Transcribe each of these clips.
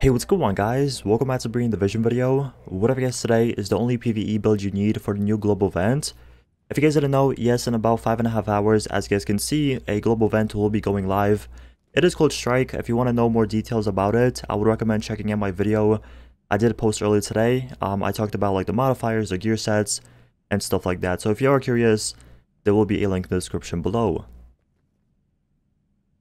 Hey, what's going on guys? Welcome back to Bringing the Vision video. What I guess today is the only PvE build you need for the new global event. If you guys didn't know, yes, in about 5.5 hours, as you guys can see, a global event will be going live. It is called Strike. If you want to know more details about it, I would recommend checking out my video I did post earlier today. I talked about like the modifiers, the gear sets, and stuff like that. So if you are curious, there will be a link in the description below.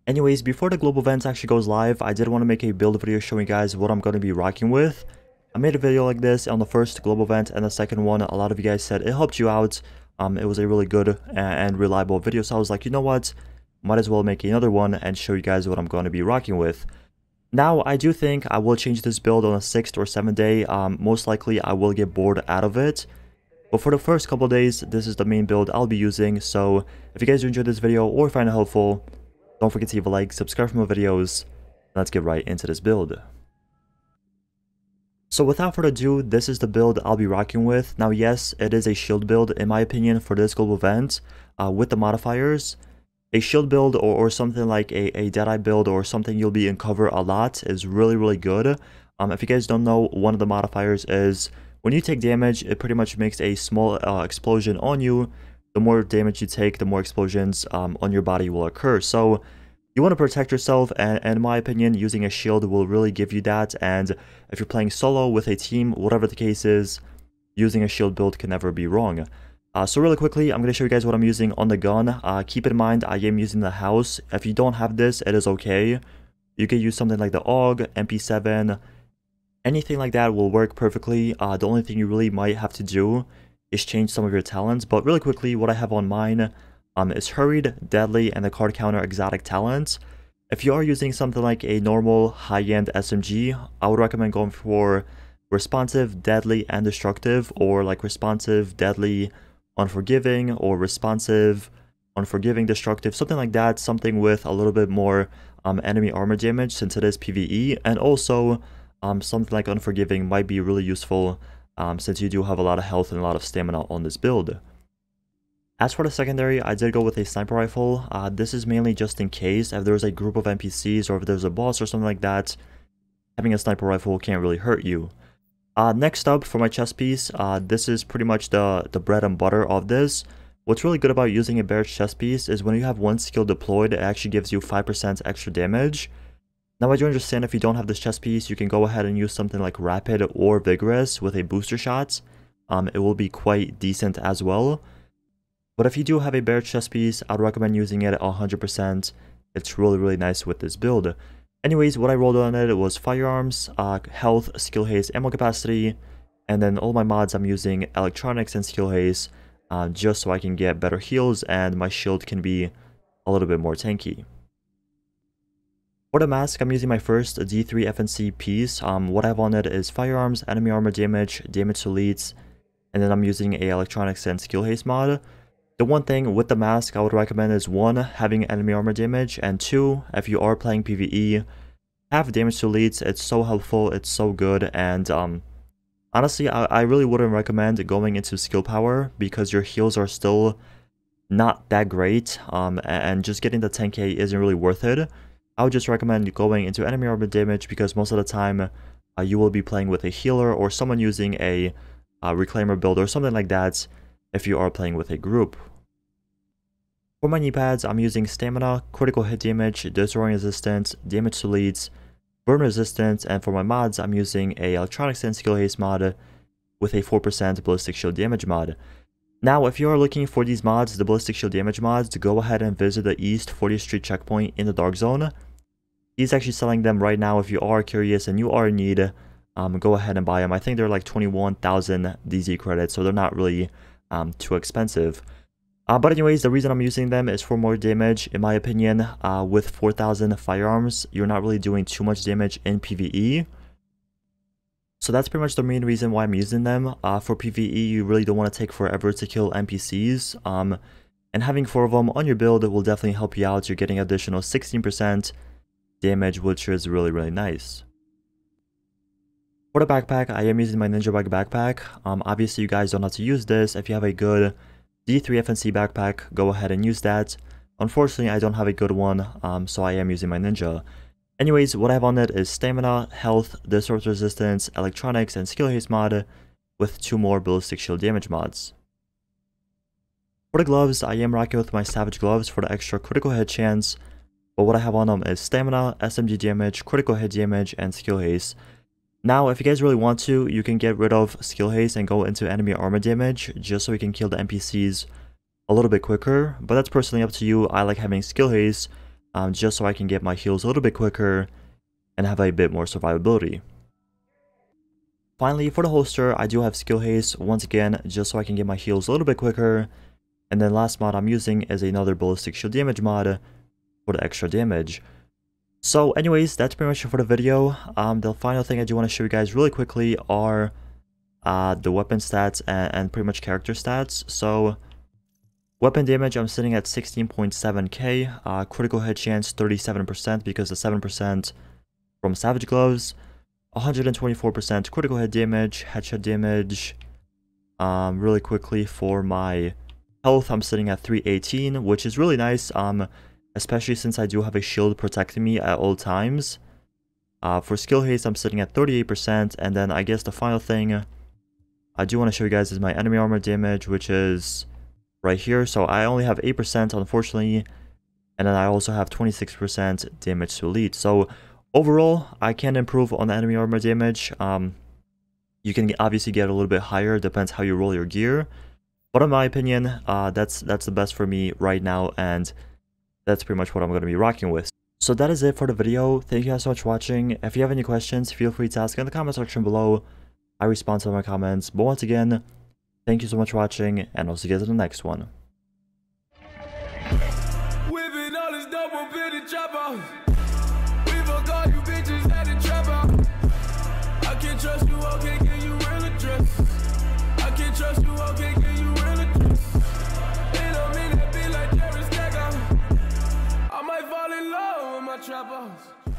Anyways, before the global event actually goes live, I did want to make a build video showing you guys what I'm going to be rocking with. I made a video like this on the first global event and the second one. A lot of you guys said it helped you out. It was a really good and reliable video, so I was like, you know what? Might as well make another one and show you guys what I'm going to be rocking with. Now, I do think I will change this build on the 6th or 7th day. Most likely, I will get bored out of it. But for the first couple of days, this is the main build I'll be using. So if you guys enjoyed this video or find it helpful, don't forget to leave a like, subscribe for more videos, and let's get right into this build. So without further ado, this is the build I'll be rocking with. Now yes, it is a shield build in my opinion for this global event with the modifiers. A shield build or something like a Deadeye build or something you'll be in cover a lot is really good. If you guys don't know, one of the modifiers is when you take damage, it pretty much makes a small explosion on you. The more damage you take, the more explosions on your body will occur. So you want to protect yourself, and in my opinion, using a shield will really give you that. And if you're playing solo with a team, whatever the case is, using a shield build can never be wrong. So really quickly, I'm going to show you guys what I'm using on the gun. Keep in mind, I am using the house. If you don't have this, it is okay. You can use something like the AUG, MP7, anything like that will work perfectly. The only thing you really might have to do is change some of your talents. But really quickly, what I have on mine is Hurried, Deadly, and the Card Counter Exotic talents. If you are using something like a normal high-end SMG, I would recommend going for Responsive, Deadly, and Destructive, or like Responsive, Deadly, Unforgiving, or Responsive, Unforgiving, Destructive, something like that, something with a little bit more enemy armor damage since it is PvE, and also something like Unforgiving might be really useful since you do have a lot of health and a lot of stamina on this build. As for the secondary, I did go with a sniper rifle. This is mainly just in case if there's a group of NPCs or if there's a boss or something like that, having a sniper rifle can't really hurt you. Next up for my chest piece, this is pretty much the bread and butter of this. What's really good about using a Barrett's chest piece is when you have one skill deployed, it actually gives you 5% extra damage. Now I do understand if you don't have this chest piece, you can go ahead and use something like Rapid or Vigorous with a booster shot. It will be quite decent as well. But if you do have a Barrett's chest piece, I'd recommend using it at 100%. It's really nice with this build. Anyways, what I rolled on it was firearms, health, skill haste, ammo capacity, and then all my mods I'm using electronics and skill haste, just so I can get better heals and my shield can be a little bit more tanky. For the mask, I'm using my first D3 FNC piece. What I have on it is firearms, enemy armor damage, damage to elites, and then I'm using a electronics and skill haste mod. The one thing with the mask I would recommend is 1, having enemy armor damage, and 2, if you are playing PvE, have damage to elites. It's so helpful, it's so good, and honestly, I really wouldn't recommend going into skill power because your heals are still not that great, and just getting the 10k isn't really worth it. I would just recommend going into enemy armor damage because most of the time you will be playing with a healer or someone using a reclaimer build or something like that if you are playing with a group. For my knee pads, I'm using stamina, critical hit damage, destroying resistance, damage to elites, burn resistance, and for my mods, I'm using a electronics and skill haste mod with a 4% ballistic shield damage mod. Now, if you are looking for these mods, the ballistic shield damage mods, go ahead and visit the East 40th Street checkpoint in the Dark Zone. He's actually selling them right now. If you are curious and you are in need, go ahead and buy them. I think they're like 21,000 DZ credits, so they're not really too expensive. But anyways, the reason I'm using them is for more damage. In my opinion, with 4,000 firearms, you're not really doing too much damage in PvE. So that's pretty much the main reason why I'm using them. For PvE, you really don't want to take forever to kill NPCs. And having 4 of them on your build will definitely help you out. You're getting additional 16% damage, which is really nice. For the backpack, I am using my Ninja Bike backpack. Obviously, you guys don't have to use this. If you have a good D3 FNC backpack, go ahead and use that. Unfortunately, I don't have a good one, so I am using my Ninja. Anyways, what I have on it is stamina, health, disrupt resistance, electronics, and skill haste mod, with 2 more ballistic shield damage mods. For the gloves, I am rocking with my savage gloves for the extra critical hit chance, but what I have on them is stamina, SMG damage, critical hit damage, and skill haste. Now, if you guys really want to, you can get rid of skill haste and go into enemy armor damage, just so you can kill the NPCs a little bit quicker, but that's personally up to you. I like having skill haste, just so I can get my heals a little bit quicker and have a bit more survivability. Finally, for the holster, I do have skill haste, once again, just so I can get my heals a little bit quicker. And then last mod I'm using is another ballistic shield damage mod for the extra damage. So anyways, that's pretty much it for the video. The final thing I do want to show you guys really quickly are the weapon stats and pretty much character stats. So weapon damage, I'm sitting at 16.7k, critical hit chance 37% because the 7% from Savage Gloves, 124% critical hit damage, headshot damage. Really quickly for my health, I'm sitting at 318, which is really nice, especially since I do have a shield protecting me at all times. For skill haste, I'm sitting at 38%, and then I guess the final thing I do want to show you guys is my enemy armor damage, which is right here. So I only have 8%, unfortunately, and then I also have 26% damage to elite. So overall, I can improve on the enemy armor damage. You can obviously get a little bit higher, depends how you roll your gear. But in my opinion, that's the best for me right now, and that's pretty much what I'm going to be rocking with. So that is it for the video. Thank you guys so much for watching. If you have any questions, feel free to ask in the comment section below. I respond to all my comments. But once again, thank you so much for watching, and I'll see you guys in the next one. Trap house.